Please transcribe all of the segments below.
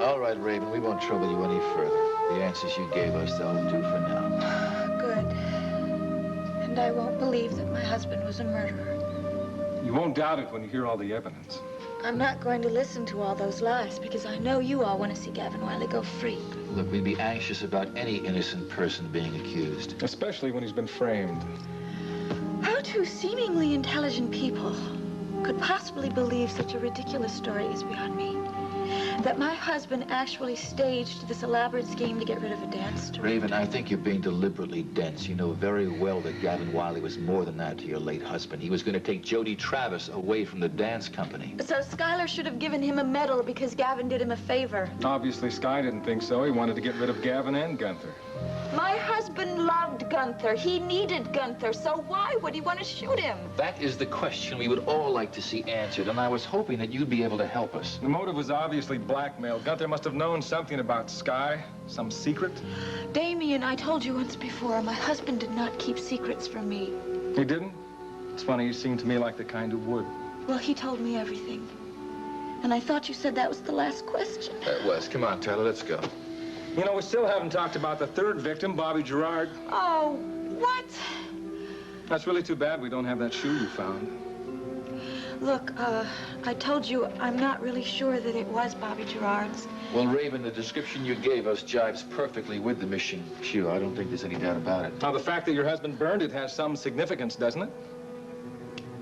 All right, Raven, we won't trouble you any further. The answers you gave us, they'll do for now. Good. And I won't believe that my husband was a murderer. You won't doubt it when you hear all the evidence. I'm not going to listen to all those lies because I know you all want to see Gavin Wiley go free. Look, we'd be anxious about any innocent person being accused. Especially when he's been framed. How two seemingly intelligent people could possibly believe such a ridiculous story is beyond me. That my husband actually staged this elaborate scheme to get rid of a dance student. Raven, I think you're being deliberately dense. You know very well that Gavin Wiley was more than that to your late husband. He was going to take Jody Travis away from the dance company. So Skylar should have given him a medal because Gavin did him a favor. Obviously, Sky didn't think so. He wanted to get rid of Gavin and Gunther. My husband loved Gunther. He needed Gunther. So why would he want to shoot him? That is the question we would all like to see answered, and I was hoping that you'd be able to help us. The motive was obviously blackmail. Gunther must have known something about Sky, some secret. Damian, I told you once before, my husband did not keep secrets from me. He didn't? It's funny, you seem to me like the kind who would. Well, he told me everything. And I thought you said that was the last question. That was. Come on, Tyler, let's go. You know, we still haven't talked about the third victim, Bobby Gerard. Oh, what? That's really too bad we don't have that shoe you found. Look, I told you I'm not really sure that it was Bobby Gerard's. Well, Raven, the description you gave us jives perfectly with the missing shoe. I don't think there's any doubt about it. Now, the fact that your husband burned it has some significance, doesn't it?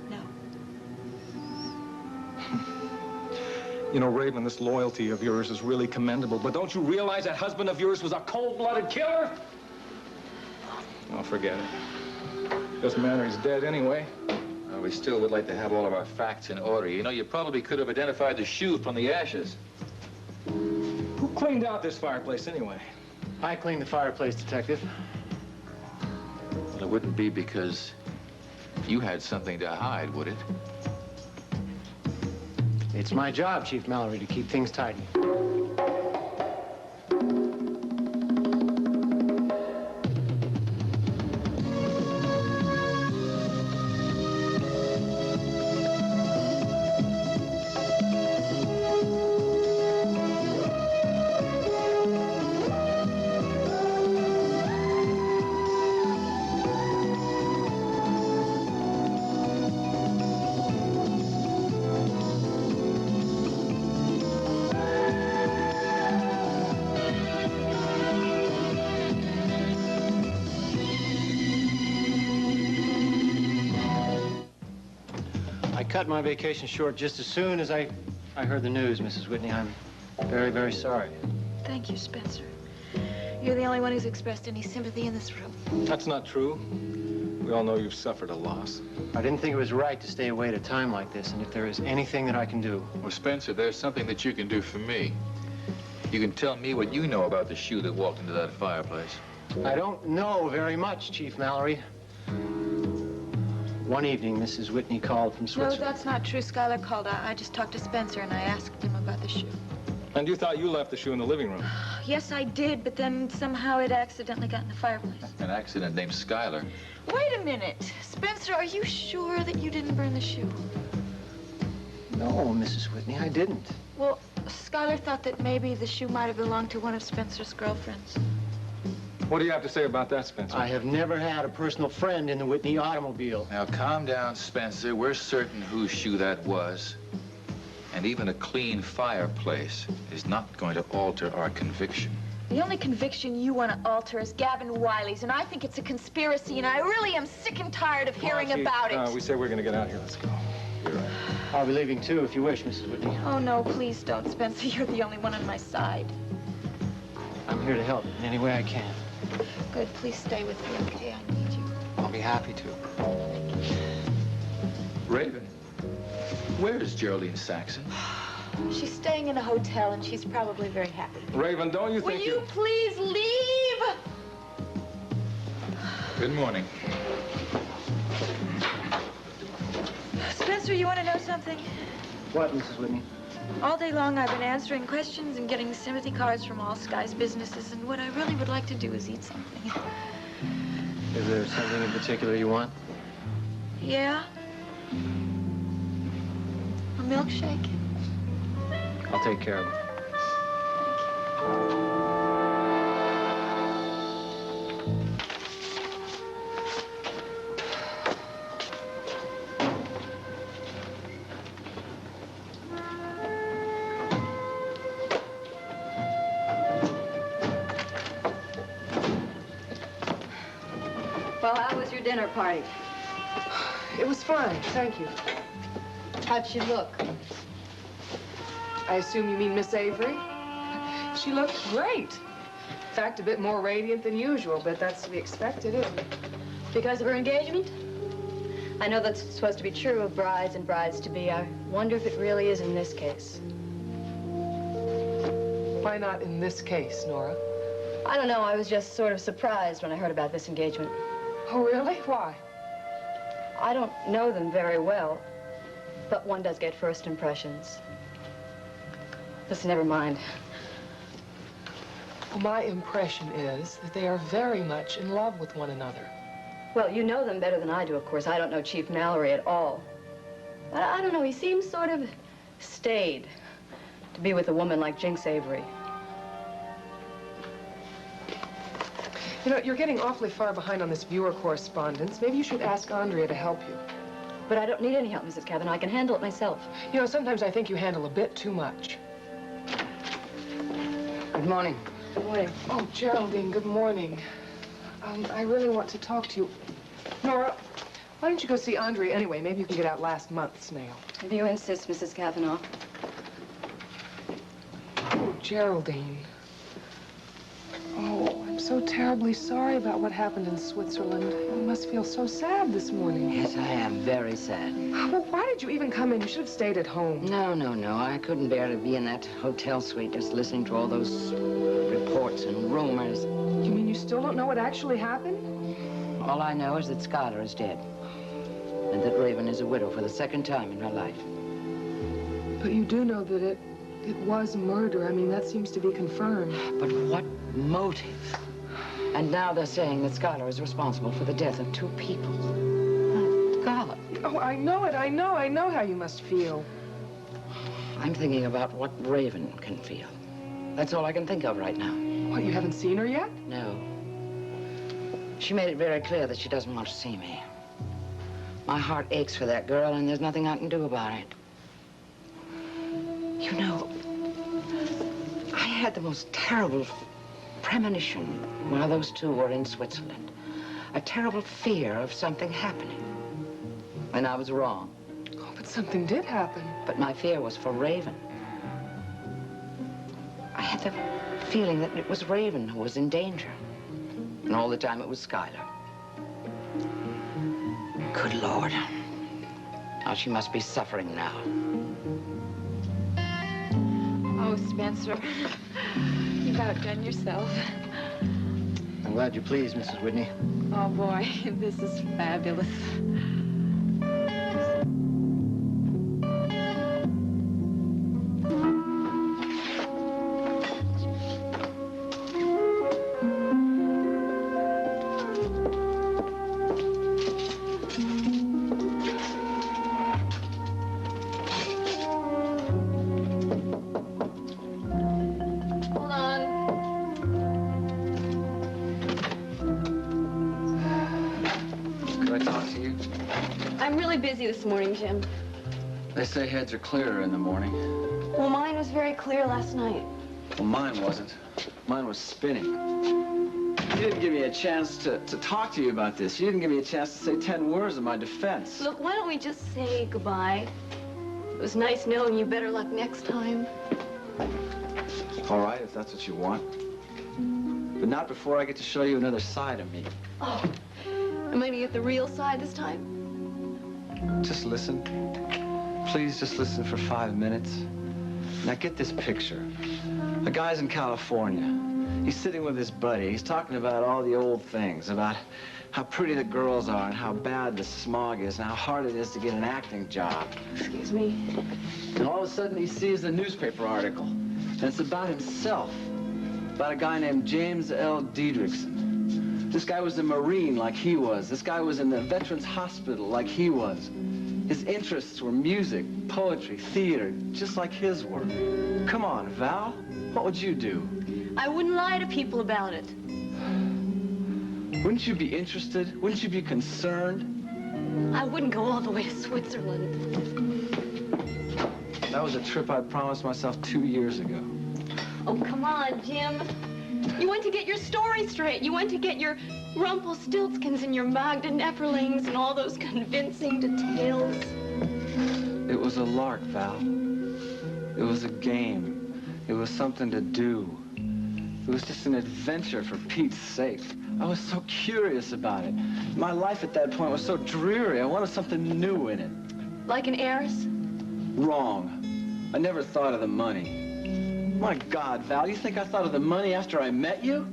No. You know, Raven, this loyalty of yours is really commendable, but don't you realize that husband of yours was a cold-blooded killer? Oh, forget it. Doesn't matter, he's dead anyway. Well, we still would like to have all of our facts in order. You know, you probably could have identified the shoe from the ashes. Who cleaned out this fireplace anyway? I cleaned the fireplace, Detective. Well, it wouldn't be because you had something to hide, would it? It's my job, Chief Mallory, to keep things tidy. I cut my vacation short just as soon as I heard the news, Mrs. Whitney. I'm very, very sorry. Thank you, Spencer. You're the only one who's expressed any sympathy in this room. That's not true. We all know you've suffered a loss. I didn't think it was right to stay away at a time like this, and if there is anything that I can do... Well, Spencer, there's something that you can do for me. You can tell me what you know about the shoe that walked into that fireplace. I don't know very much, Chief Mallory. One evening, Mrs. Whitney called from No, Switzerland. that's not true. Skylar called. I just talked to Spencer and I asked him about the shoe. And you thought you left the shoe in the living room? Yes, I did, but then somehow it accidentally got in the fireplace. An accident named Skylar. Wait a minute. Spencer, are you sure that you didn't burn the shoe? No, Mrs. Whitney, I didn't. Well, Skylar thought that maybe the shoe might have belonged to one of Spencer's girlfriends. What do you have to say about that, Spencer? I have never had a personal friend in the Whitney automobile. Now, calm down, Spencer. We're certain whose shoe that was. And even a clean fireplace is not going to alter our conviction. The only conviction you want to alter is Gavin Wiley's, and I think it's a conspiracy, and I really am sick and tired of hearing about it. We say we're going to get out of here. Let's go. You're right. I'll be leaving, too, if you wish, Mrs. Whitney. Oh, no, please don't, Spencer. You're the only one on my side. I'm here to help in any way I can. Good. Please stay with me, okay? I need you. I'll be happy to. Raven, where is Geraldine Saxon? She's staying in a hotel, and she's probably very happy. Raven, don't you think Will you please leave? Good morning. Spencer, you want to know something? What, Mrs. Whitney? All day long, I've been answering questions and getting sympathy cards from all Sky's businesses, and what I really would like to do is eat something. Is there something in particular you want? Yeah? A milkshake? I'll take care of it. Thank Well, how was your dinner party? It was fine, thank you. How'd she look? I assume you mean Miss Avery? She looked great. In fact, a bit more radiant than usual, but that's to be expected, isn't it? Because of her engagement? I know that's supposed to be true of brides and brides-to-be. I wonder if it really is in this case. Why not in this case, Nora? I don't know. I was just sort of surprised when I heard about this engagement. Oh, really? Why? I don't know them very well, but one does get first impressions. Listen, never mind. Well, my impression is that they are very much in love with one another. Well, you know them better than I do, of course. I don't know Chief Mallory at all. But I don't know, he seems sort of staid to be with a woman like Jinx Avery. You know, you're getting awfully far behind on this viewer correspondence. Maybe you should ask Andrea to help you. But I don't need any help, Mrs. Kavanaugh. I can handle it myself. You know, sometimes I think you handle a bit too much. Good morning. Good morning. Oh, Geraldine, good morning. I really want to talk to you. Nora, why don't you go see Andrea anyway? Maybe you can get out last month's mail. If you insist, Mrs. Kavanaugh. Oh, Geraldine. Oh, I'm so terribly sorry about what happened in Switzerland. You must feel so sad this morning. Yes, I am very sad. Well, why did you even come in? You should have stayed at home. No. I couldn't bear to be in that hotel suite just listening to all those reports and rumors. You mean you still don't know what actually happened? All I know is that Skylar is dead. And that Raven is a widow for the second time in her life. But you do know that it was murder. I mean, that seems to be confirmed. But what motive? And now they're saying that Skylar is responsible for the death of 2 people. My God. Oh, I know it. I know how you must feel. I'm thinking about what Raven can feel. That's all I can think of right now. What, you haven't seen her yet? No. She made it very clear that she doesn't want to see me. My heart aches for that girl, and there's nothing I can do about it. You know, I had the most terrible premonition while those 2 were in Switzerland. A terrible fear of something happening. And I was wrong. Oh, but something did happen. But my fear was for Raven. I had the feeling that it was Raven who was in danger. And all the time it was Skylar. Good Lord. How she must be suffering now. Oh, Spencer, you've outdone yourself. I'm glad you're pleased, Mrs. Whitney. Oh, boy, this is fabulous. This morning, Jim. They say heads are clearer in the morning. Well, mine was very clear last night. Well, mine wasn't. Mine was spinning. You didn't give me a chance to talk to you about this. You didn't give me a chance to say 10 words in my defense. Look, why don't we just say goodbye? It was nice knowing you. Better luck next time. All right, if that's what you want. But not before I get to show you another side of me. Oh, am I gonna get the real side this time? Just listen. Please just listen for 5 minutes. Now get this picture. A guy's in California. He's sitting with his buddy. He's talking about all the old things, about how pretty the girls are and how bad the smog is and how hard it is to get an acting job. Excuse me. And all of a sudden he sees a newspaper article. And it's about himself. About a guy named James L. Diedrichson. This guy was a Marine like he was. This guy was in the Veterans Hospital like he was. His interests were music, poetry, theater, just like his were. Come on, Val. What would you do? I wouldn't lie to people about it. Wouldn't you be interested? Wouldn't you be concerned? I wouldn't go all the way to Switzerland. That was a trip I promised myself 2 years ago. Oh, come on, Jim. You went to get your story straight. You went to get your Rumpelstiltskins and your Magda Nepperlings and all those convincing details. It was a lark, Val. It was a game. It was something to do. It was just an adventure, for Pete's sake. I was so curious about it. My life at that point was so dreary. I wanted something new in it. Like an heiress? Wrong. I never thought of the money. My God, Val, you think I thought of the money after I met you?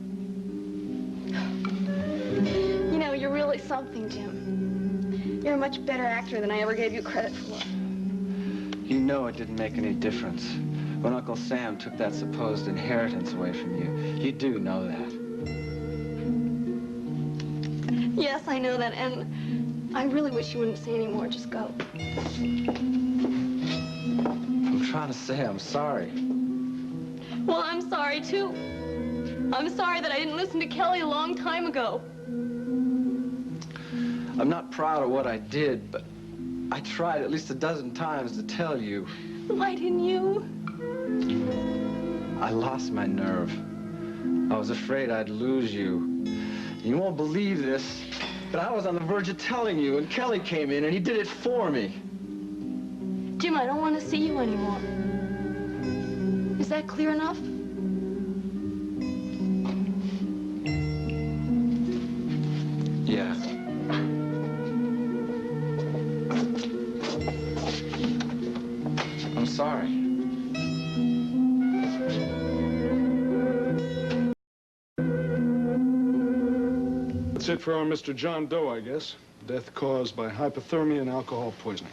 You know, you're really something, Jim. You're a much better actor than I ever gave you credit for. You know it didn't make any difference when Uncle Sam took that supposed inheritance away from you. You do know that. Yes, I know that, and I really wish you wouldn't say any more. Just go. I'm trying to say I'm sorry. Well, I'm sorry, too. I'm sorry that I didn't listen to Kelly a long time ago. I'm not proud of what I did, but I tried at least a dozen times to tell you. Why didn't you? I lost my nerve. I was afraid I'd lose you. You won't believe this, but I was on the verge of telling you, and Kelly came in, and he did it for me. Jim, I don't want to see you anymore. Is that clear enough? Yeah. I'm sorry. That's it for our Mr. John Doe, I guess. Death caused by hypothermia and alcohol poisoning.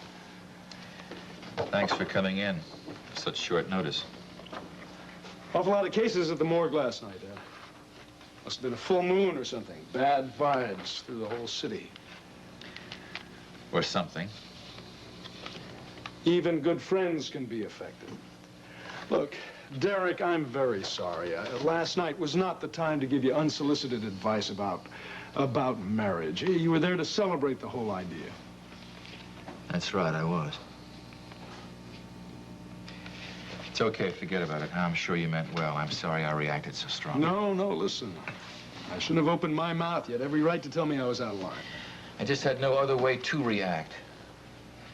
Thanks for coming in. Such short notice. Awful lot of cases at the morgue last night. Must have been a full moon or something. Bad vibes through the whole city. Or something. Even good friends can be affected. Look, Derek, I'm very sorry. Last night was not the time to give you unsolicited advice about marriage. You were there to celebrate the whole idea. That's right, I was. It's okay, forget about it. I'm sure you meant well. I'm sorry I reacted so strongly. No, listen. I shouldn't have opened my mouth. You had every right to tell me I was out of line. I just had no other way to react.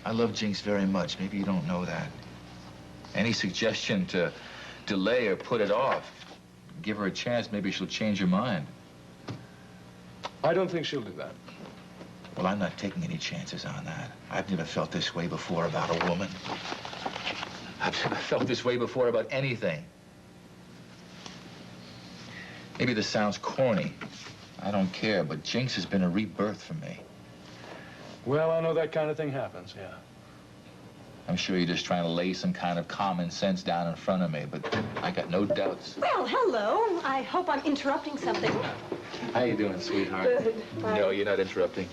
I love Jinx very much. Maybe you don't know that. Any suggestion to delay or put it off, give her a chance, maybe she'll change her mind. I don't think she'll do that. Well, I'm not taking any chances on that. I've never felt this way before about a woman. I've never felt this way before about anything. Maybe this sounds corny. I don't care, but Jinx has been a rebirth for me. Well, I know that kind of thing happens, yeah. I'm sure you're just trying to lay some kind of common sense down in front of me, but I got no doubts. Well, hello. I hope I'm interrupting something. How you doing, sweetheart? Good. Fine. No, you're not interrupting.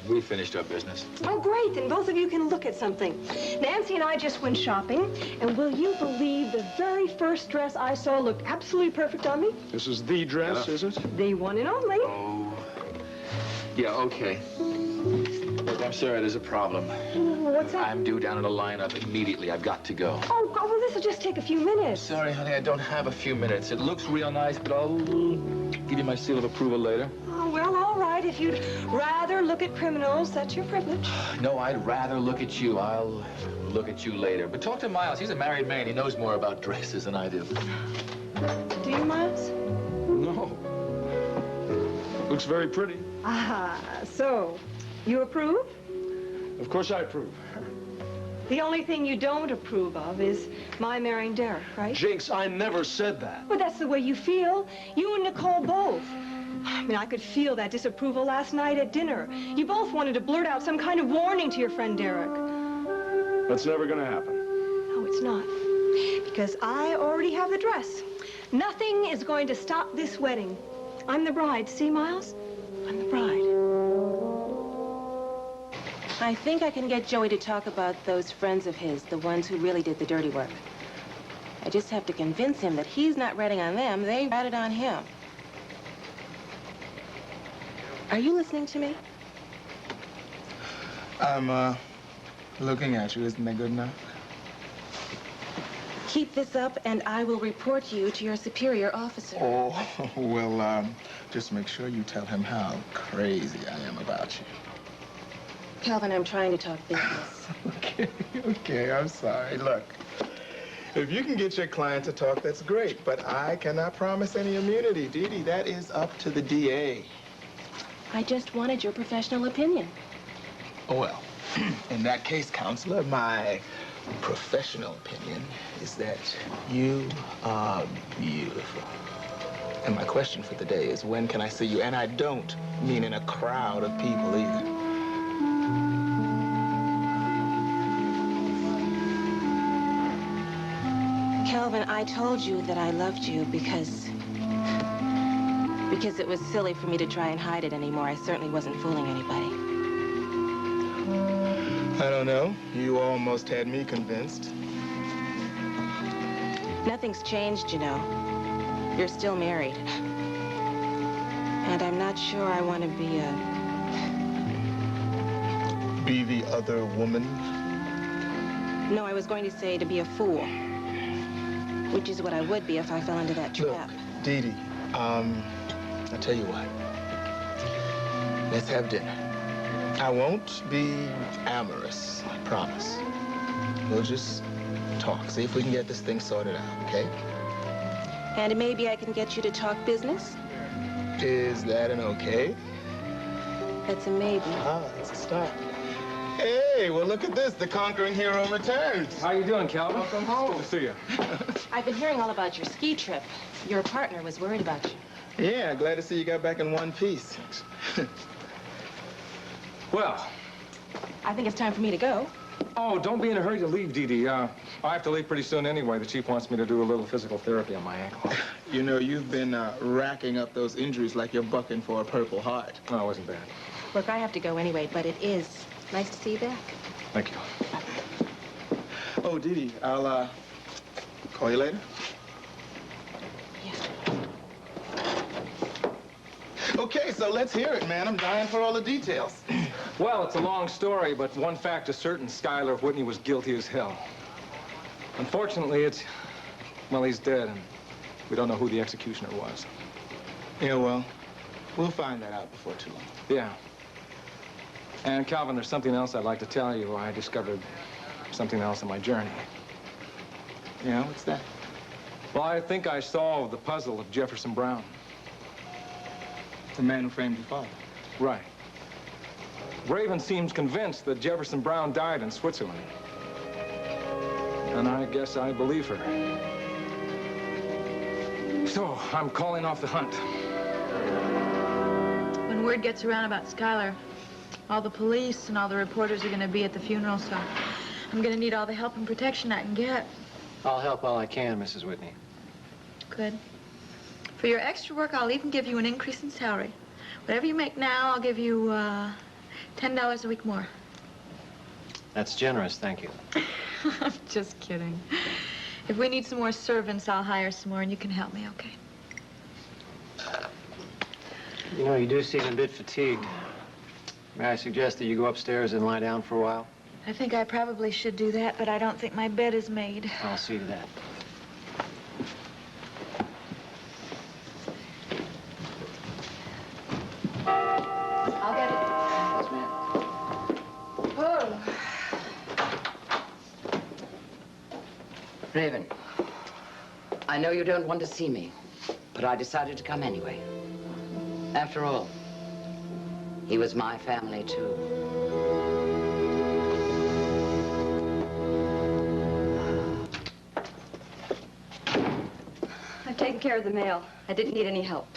We finished our business. Oh, great. Then both of you can look at something. Nancy and I just went shopping, and will you believe the very first dress I saw looked absolutely perfect on me? This is the dress, is it? The one and only. Oh. Yeah, okay. Look, I'm sorry, there's a problem. What's that? I'm due down in a lineup immediately. I've got to go. Oh, well, this will just take a few minutes. Sorry, honey, I don't have a few minutes. It looks real nice, but I'll give you my seal of approval later. Oh, well, all right. If you'd rather look at criminals, that's your privilege. No, I'd rather look at you. I'll look at you later. But talk to Miles. He's a married man. He knows more about dresses than I do. Do you, Miles? No. Looks very pretty. Ah, so you approve? Of course I approve. The only thing you don't approve of is my marrying Derek, right? Jinx, I never said that. Well, that's the way you feel. You and Nicole both. I mean, I could feel that disapproval last night at dinner. You both wanted to blurt out some kind of warning to your friend Derek. That's never gonna happen. No, it's not. Because I already have the dress. Nothing is going to stop this wedding. I'm the bride. See, Miles? I'm the bride. I think I can get Joey to talk about those friends of his, the ones who really did the dirty work. I just have to convince him that he's not ratting on them, they ratted on him. Are you listening to me? I'm, looking at you. Isn't that good enough? Keep this up, and I will report you to your superior officer. Oh, well, just make sure you tell him how crazy I am about you. Calvin, I'm trying to talk business. Okay, I'm sorry. Look, if you can get your client to talk, that's great, but I cannot promise any immunity, Didi. That is up to the DA. I just wanted your professional opinion. Oh, well, in that case, counselor, my professional opinion is that you are beautiful. And my question for the day is, when can I see you? And I don't mean in a crowd of people either. Calvin, I told you that I loved you because it was silly for me to try and hide it anymore. I certainly wasn't fooling anybody. I don't know. You almost had me convinced. Nothing's changed, you know. You're still married. And I'm not sure I want to Be the other woman? No, I was going to say to be a fool. Which is what I would be if I fell into that trap. Look, Didi, I'll tell you what. Let's have dinner. I won't be amorous, I promise. We'll just talk, see if we can get this thing sorted out, okay? And maybe I can get you to talk business? Is that an okay? That's a maybe. Ah, it's a start. Hey, well, look at this. The conquering hero returns. How you doing, Calvin? Welcome home. Good to see you. I've been hearing all about your ski trip. Your partner was worried about you. Yeah, glad to see you got back in one piece. Well. I think it's time for me to go. Oh, don't be in a hurry to leave, Didi. I have to leave pretty soon anyway. The chief wants me to do a little physical therapy on my ankle. You know, you've been racking up those injuries like you're bucking for a Purple Heart. Oh, it wasn't bad. Look, I have to go anyway, but it is nice to see you back. Thank you. Oh, Didi, I'll call you later. Okay, so let's hear it, man. I'm dying for all the details. Well, it's a long story, but one fact is certain. Skylar Whitney was guilty as hell. Unfortunately, well, he's dead, and we don't know who the executioner was. Yeah, well, we'll find that out before too long. Yeah. And, Calvin, there's something else I'd like to tell you. I discovered something else in my journey. Yeah, what's that? Well, I think I solved the puzzle of Jefferson Brown. The man who framed your father. Right. Raven seems convinced that Jefferson Brown died in Switzerland. And I guess I believe her. So, I'm calling off the hunt. When word gets around about Skylar, all the police and all the reporters are going to be at the funeral, so I'm going to need all the help and protection I can get. I'll help all I can, Mrs. Whitney. Good. For your extra work, I'll even give you an increase in salary. Whatever you make now, I'll give you $10 a week more. That's generous, thank you. I'm just kidding. If we need some more servants, I'll hire some more, and you can help me, okay? You know, you do seem a bit fatigued. May I suggest that you go upstairs and lie down for a while? I think I probably should do that, but I don't think my bed is made. I'll see to that. I'll get it. Yes, ma'am. Oh. Raven, I know you don't want to see me, but I decided to come anyway. After all, he was my family, too. I've taken care of the mail. I didn't need any help.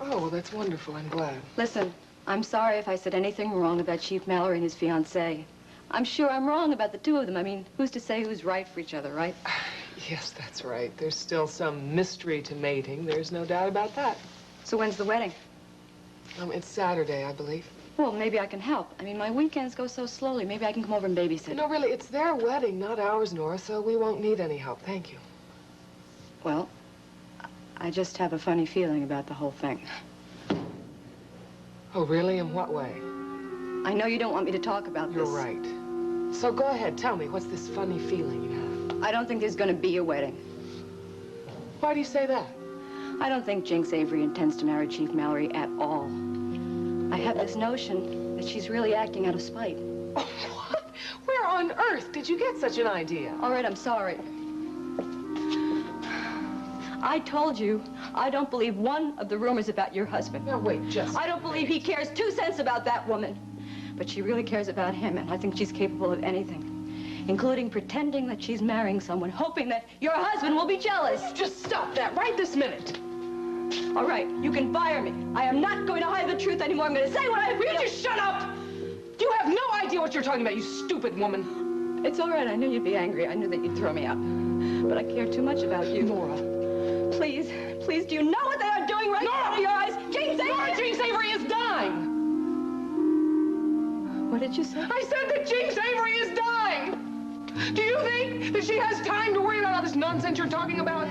Oh, well, that's wonderful. I'm glad. Listen, I'm sorry if I said anything wrong about Chief Mallory and his fiancée. I'm sure I'm wrong about the two of them. I mean, who's to say who's right for each other, right? Yes, that's right. There's still some mystery to mating. There's no doubt about that. So when's the wedding? It's Saturday, I believe. Well, maybe I can help. I mean, my weekends go so slowly. Maybe I can come over and babysit. No, really, it's their wedding, not ours, Nora, so we won't need any help. Thank you. Well, I just have a funny feeling about the whole thing. Oh, really? In what way? I know you don't want me to talk about You're this. right. So go ahead, tell me, what's this funny feeling you have? I don't think there's going to be a wedding. Why do you say that? I don't think Jinx Avery intends to marry Chief Mallory at all. I have this notion that she's really acting out of spite. Oh, what? Where on earth did you get such an idea? All right, I'm sorry. I told you I don't believe one of the rumors about your husband. Now, wait, just... I don't believe he cares 2 cents about that woman. But she really cares about him, and I think she's capable of anything, including pretending that she's marrying someone, hoping that your husband will be jealous. Just stop that right this minute. All right, you can fire me. I am not going to hide the truth anymore. I'm going to say what I feel. Will you just shut up? You have no idea what you're talking about, you stupid woman. It's all right. I knew you'd be angry. I knew that you'd throw me out. But I care too much about you. Nora. Please, please, do you know what they are doing right now in your eyes? Jinx Avery! Nora, Jinx Avery is dying! What did you say? I said that Jinx Avery is dying! Do you think that she has time to worry about all this nonsense you're talking about?